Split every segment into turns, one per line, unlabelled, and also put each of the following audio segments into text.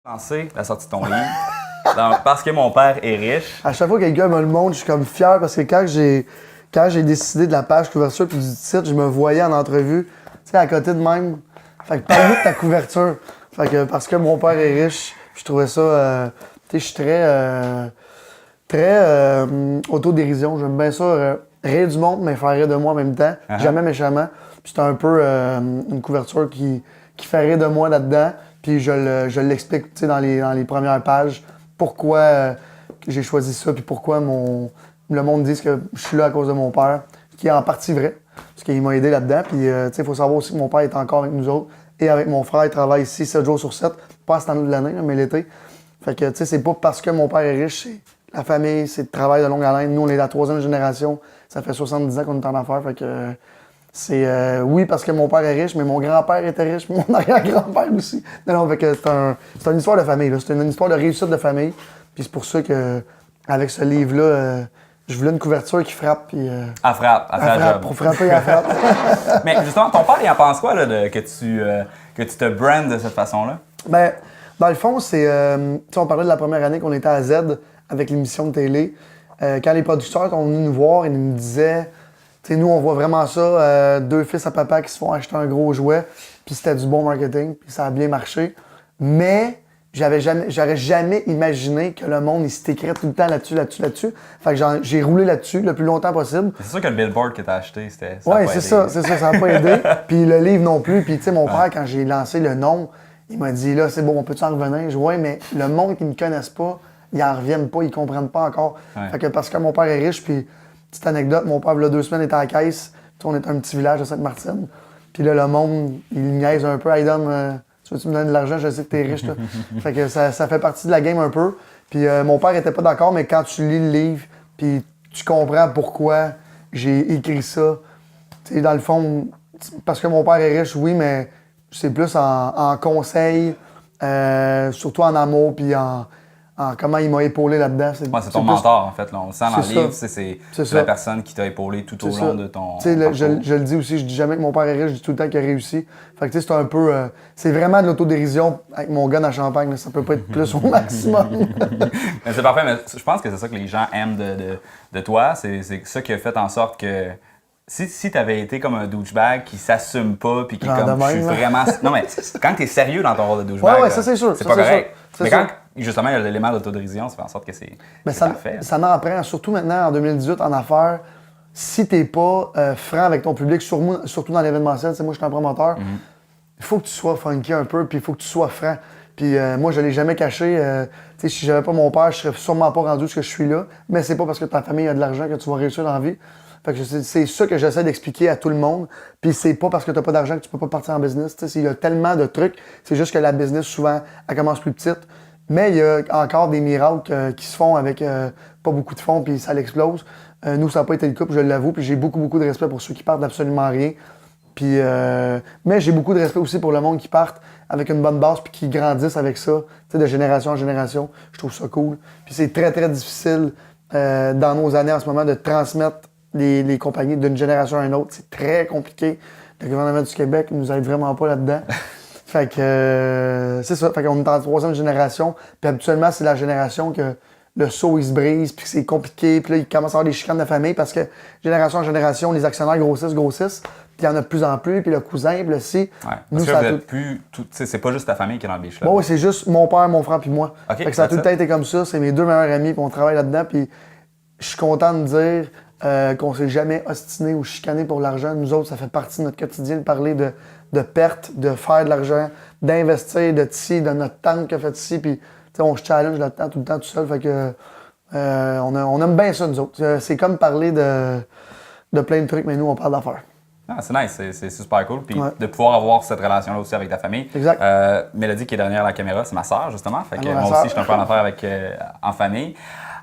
Lancé la sortie de ton livre parce que mon père est riche.
À chaque fois que quelqu'un me le montre, je suis comme fier parce que quand j'ai décidé de la page couverture puis du titre, je me voyais en entrevue, tu sais, à côté de même. Fait que parle-nous de ta couverture. Fait que parce que mon père est riche, je trouvais ça, tu sais, je suis très autodérision. J'aime bien ça, rire du monde, mais faire rire de moi en même temps. Jamais méchamment. Puis c'est un peu une couverture qui fait rire de moi là-dedans. Puis je l'explique, tu sais, dans les premières pages, pourquoi j'ai choisi ça, puis pourquoi le monde dit que je suis là à cause de mon père, ce qui est en partie vrai, parce qu'il m'a aidé là-dedans. Puis, tu sais, il faut savoir aussi que mon père est encore avec nous autres, et avec mon frère, il travaille ici 7 jours sur 7, pas à ce temps de l'année, mais l'été. Fait que, tu sais, c'est pas parce que mon père est riche, c'est la famille, c'est le travail de longue haleine. Nous, on est la 3e génération, ça fait 70 ans qu'on est en affaires, fait que... C'est oui parce que mon père est riche, mais mon grand-père était riche, mon arrière-grand-père aussi. Non, fait que c'est une histoire de famille, là. C'est une histoire de réussite de famille. Puis c'est pour ça que avec ce livre-là, je voulais une couverture qui frappe. Puis,
elle frappe.
Pour frapper, elle frappe.
Mais justement, ton père, il en pense quoi là, que tu te brandes de cette façon-là?
Ben, dans le fond, c'est. Tu sais, on parlait de la première année qu'on était à Z avec l'émission de télé. Quand les producteurs sont venus nous voir, ils nous disaient. T'sais, nous, on voit vraiment ça, 2 fils à papa qui se font acheter un gros jouet, puis c'était du bon marketing, puis ça a bien marché. Mais j'aurais jamais imaginé que le monde, il s'écrirait tout le temps là-dessus. Fait que j'ai roulé là-dessus le plus longtemps possible.
C'est sûr que le billboard que t'as acheté, c'était...
Oui, c'est ça, ça n'a pas aidé. Puis le livre non plus. Puis tu sais, mon père, quand j'ai lancé le nom, il m'a dit, là, c'est bon, on peut-tu en revenir? Je dis, ouais, mais le monde qui ne me connaisse pas, ils en reviennent pas, ils comprennent pas encore. Fait que parce que mon père est riche, puis... Petite anecdote, mon père, il y a 2 semaines, était à la caisse. Puis, on est un petit village de Sainte-Martine. Puis là, le monde, il niaise un peu. Hey, donne, tu veux-tu me donner de l'argent? Je sais que t'es riche, là. Fait que ça fait partie de la game un peu. Puis mon père était pas d'accord, mais quand tu lis le livre, puis tu comprends pourquoi j'ai écrit ça. Tu sais, dans le fond, parce que mon père est riche, oui, mais c'est plus en conseil, surtout en amour, puis en comment il m'a épaulé là-dedans.
C'est ton mentor, en fait. Là. On le sent dans le livre. C'est la personne qui t'a épaulé tout au long de ton parcours.
Je le dis aussi, je dis jamais que mon père est riche, je dis tout le temps qu'il a réussi. Fait que c'est un peu... c'est vraiment de l'autodérision avec mon gun à champagne. Là. Ça peut pas être plus au maximum.
Mais c'est parfait, mais je pense que c'est ça que les gens aiment de toi. C'est ça qui a fait en sorte que... Si t'avais été comme un douchebag qui s'assume pas puis qui comme je suis vraiment... Non mais quand t'es sérieux dans ton rôle de douchebag,
ouais, ça c'est sûr.
C'est pas correct. Mais quand justement il y a l'élément d'autodérision, ça fait en sorte que c'est parfait. Ça
en prend, surtout maintenant en 2018 en affaires. Si t'es pas franc avec ton public, surtout dans l'événementiel, moi je suis un promoteur, il faut que tu sois funky un peu puis il faut que tu sois franc. Puis moi je l'ai jamais caché. Si j'avais pas mon père, je serais sûrement pas rendu ce que je suis là. Mais c'est pas parce que ta famille a de l'argent que tu vas réussir dans la vie. Fait que c'est ça que j'essaie d'expliquer à tout le monde. Puis c'est pas parce que t'as pas d'argent que tu peux pas partir en business. Il y a tellement de trucs. C'est juste que la business, souvent, elle commence plus petite. Mais il y a encore des miracles qui se font avec pas beaucoup de fonds, puis ça l'explose. Nous, ça n'a pas été le cas, puis je l'avoue. Puis j'ai beaucoup de respect pour ceux qui partent d'absolument rien. Puis, mais j'ai beaucoup de respect aussi pour le monde qui partent avec une bonne base puis qui grandissent avec ça, de génération en génération. Je trouve ça cool. Puis c'est très, très difficile dans nos années en ce moment de transmettre les compagnies d'une génération à une autre. C'est très compliqué. Le gouvernement du Québec nous aide vraiment pas là-dedans. Fait que c'est ça. Fait qu'on est en 3e génération. Puis habituellement, c'est la génération que le seau, il se brise, puis c'est compliqué. Puis là, il commence à avoir des chicanes de famille parce que génération en génération, les actionnaires grossissent. Puis il y en a de plus en plus. Puis le cousin, puis le ci.
Ouais. Parce que vous êtes plus... C'est pas juste ta famille qui est dans le Beach Club.
Bon, oui, c'est juste mon père, mon frère, puis moi.
Okay,
fait que ça a tout le temps été comme ça. C'est mes 2 meilleurs amis, puis on travaille là-dedans. Puis je suis content de dire... qu'on s'est jamais ostiné ou chicané pour l'argent. Nous autres, ça fait partie de notre quotidien de parler de pertes, de faire de l'argent, d'investir, de notre tante qui a fait ici. Puis, on se challenge là-dedans tout le temps tout seul. Fait que on aime bien ça, nous autres. C'est comme parler de plein de trucs, mais nous, on parle d'affaires.
Ah, c'est nice, c'est super cool. Puis de pouvoir avoir cette relation-là aussi avec ta famille.
Exact.
Mélodie qui est derrière la caméra, c'est ma sœur, justement. Fait que moi aussi, je suis un peu en affaires avec, en famille.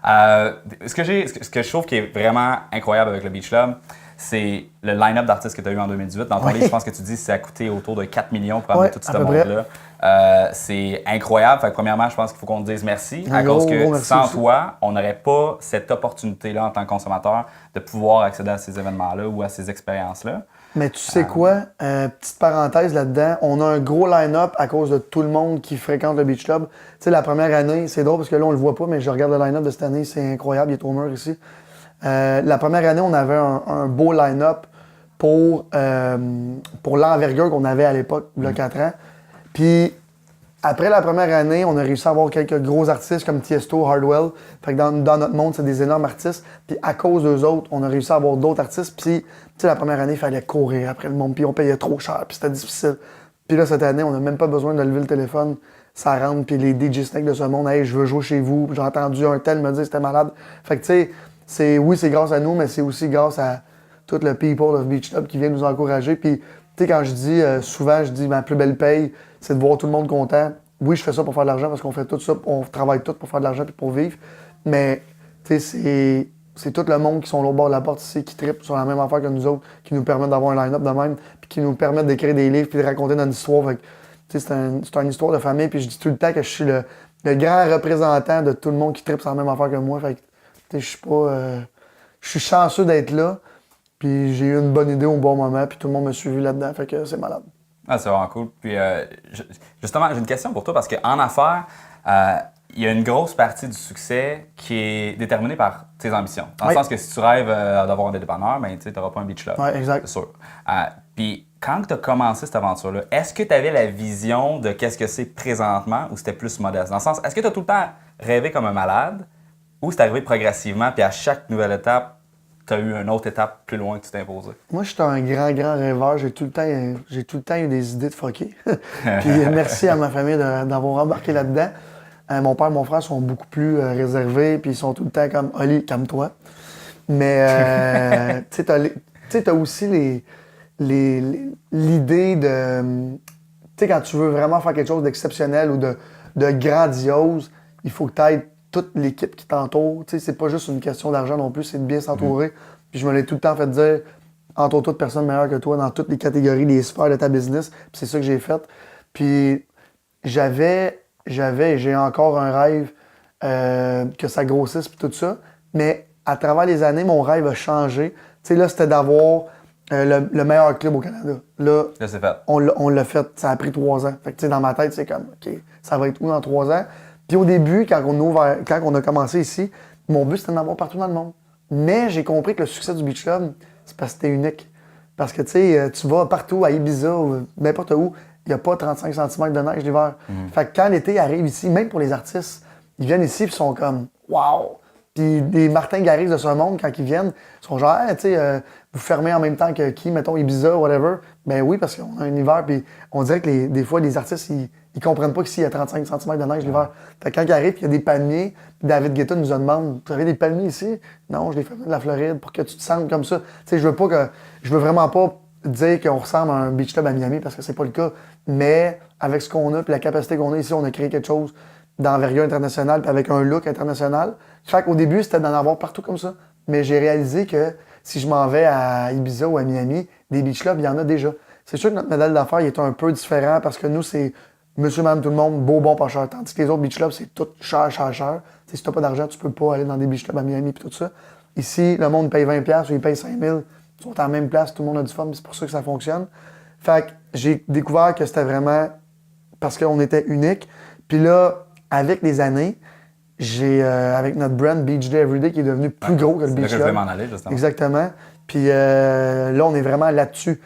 Ce que je trouve qui est vraiment incroyable avec le Beach Club, c'est le line-up d'artistes que tu as eu en 2018. Dans ton livre, je pense que tu dis que ça a coûté autour de 4 millions pour amener tout ce monde-là. C'est incroyable. Fait que premièrement, je pense qu'il faut qu'on te dise merci à cause que sans toi, on n'aurait pas cette opportunité-là en tant que consommateur de pouvoir accéder à ces événements-là ou à ces expériences-là.
Mais tu sais quoi? Petite parenthèse là-dedans, on a un gros line-up à cause de tout le monde qui fréquente le Beach Club. Tu sais, la première année, c'est drôle parce que là, on le voit pas, mais je regarde le line-up de cette année, c'est incroyable, il est au mur ici. La première année, on avait un beau line-up pour l'envergure qu'on avait à l'époque, il y a 4 ans. Puis, après la première année, on a réussi à avoir quelques gros artistes comme Tiesto, Hardwell. Fait que dans notre monde, c'est des énormes artistes. Puis à cause d'eux autres, on a réussi à avoir d'autres artistes. Puis, tu sais, la première année, il fallait courir après le monde. Puis on payait trop cher. Puis c'était difficile. Puis là, cette année, on n'a même pas besoin de lever le téléphone. Ça rentre. Puis les DJ Snake de ce monde, hey, je veux jouer chez vous. J'ai entendu un tel me dire que c'était malade. Fait que, tu sais, oui, c'est grâce à nous, mais c'est aussi grâce à tout le people of Beach Club qui vient nous encourager. Puis, tu sais, quand je dis, souvent, je dis ma plus belle paye, c'est de voir tout le monde content. Oui, je fais ça pour faire de l'argent parce qu'on fait tout ça, on travaille tout pour faire de l'argent et pour vivre. Mais, tu sais, c'est tout le monde qui sont au bord de la porte ici, qui trippent sur la même affaire que nous autres, qui nous permettent d'avoir un line-up de même, puis qui nous permettent d'écrire des livres puis de raconter notre histoire. Fait que, tu sais, c'est une histoire de famille. Puis je dis tout le temps que je suis le grand représentant de tout le monde qui trippe sur la même affaire que moi. Fait que, tu sais, je suis pas. Je suis chanceux d'être là. Puis j'ai eu une bonne idée au bon moment, puis tout le monde m'a suivi là-dedans, fait que c'est malade.
Ah, c'est vraiment cool. Puis justement, j'ai une question pour toi parce qu'en affaires, il y a une grosse partie du succès qui est déterminée par tes ambitions. Dans le sens que si tu rêves d'avoir un dépanneur, ben, tu n'auras pas un beach club.
Oui, exact.
C'est sûr. Puis quand tu as commencé cette aventure-là, est-ce que tu avais la vision de qu'est-ce que c'est présentement ou c'était plus modeste? Dans le sens, est-ce que tu as tout le temps rêvé comme un malade ou c'est arrivé progressivement puis à chaque nouvelle étape, tu as eu une autre étape plus loin que tu t'es imposé?
Moi, j'étais un grand rêveur. J'ai tout le temps eu des idées de fucker. Puis merci à ma famille d'avoir embarqué là-dedans. Mon père et mon frère sont beaucoup plus réservés, puis ils sont tout le temps comme « Oli, calme-toi ». Mais tu sais, t'as aussi l'idée de... Tu sais, quand tu veux vraiment faire quelque chose d'exceptionnel ou de grandiose, il faut que tu aies toute l'équipe qui t'entoure. Tu sais, c'est pas juste une question d'argent non plus, c'est de bien s'entourer. Puis je me l'ai tout le temps fait dire, entoure-toi de personnes meilleures que toi dans toutes les catégories, les sphères de ta business. Puis c'est ça que j'ai fait. Puis j'avais et j'ai encore un rêve que ça grossisse puis tout ça. Mais à travers les années, mon rêve a changé. Tu sais, là, c'était d'avoir le meilleur club au Canada. Là,
c'est fait.
On l'a fait. Ça a pris 3 ans. Fait que, tu sais, dans ma tête, c'est comme, OK, ça va être où dans 3 ans? Puis au début, quand on a commencé ici, mon but, c'était d'en avoir partout dans le monde. Mais j'ai compris que le succès du Beach Club, c'est parce que c'était unique. Parce que, tu sais, tu vas partout, à Ibiza ou n'importe où, il n'y a pas 35 cm de neige l'hiver. Fait que quand l'été arrive ici, même pour les artistes, ils viennent ici et ils sont comme « Wow! » Puis des Martin Garrix de ce monde, quand ils viennent, ils sont genre hey, « Tu sais, vous fermez en même temps que qui, mettons Ibiza, whatever. » Ben oui, parce qu'on a un hiver, puis on dirait que des fois, les artistes, ils comprennent pas qu'ici, il y a 35 cm de neige l'hiver. Fait que quand ils arrivent, il y a des palmiers, puis David Guetta nous demande « Vous avez des palmiers ici? » Non, je les fais venir de la Floride pour que tu te sentes comme ça. Tu sais, je veux vraiment pas dire qu'on ressemble à un beach club à Miami parce que c'est pas le cas. Mais avec ce qu'on a, puis la capacité qu'on a ici, on a créé quelque chose d'envergure internationale, puis avec un look international. Fait qu'au début, c'était d'en avoir partout comme ça. Mais j'ai réalisé que si je m'en vais à Ibiza ou à Miami, des beach clubs, il y en a déjà. C'est sûr que notre modèle d'affaires il est un peu différent parce que nous, c'est monsieur, madame, tout le monde, beau, bon, pas cher. Tandis que les autres beach clubs, c'est tout cher. T'sais, si t'as pas d'argent, tu peux pas aller dans des beach clubs à Miami et tout ça. Ici, le monde paye 20$ ou il paye 5 000. Ils sont à la même place, tout le monde a du fun, c'est pour ça que ça fonctionne. Fait que j'ai découvert que c'était vraiment parce qu'on était unique. Puis là, avec les années, avec notre brand Beach Day Everyday qui est devenu plus gros que le Beach Club.
Je vais m'en aller, justement.
Exactement. Puis là, on est vraiment là-dessus.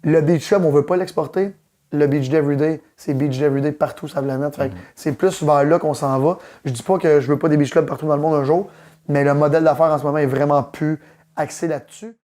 Le Beach Club, on veut pas l'exporter. Le Beach Day Everyday, c'est Beach Day Everyday partout sur la planète. Fait que c'est plus vers là qu'on s'en va. Je dis pas que je veux pas des Beach Clubs partout dans le monde un jour, mais le modèle d'affaires en ce moment est vraiment plus axé là-dessus.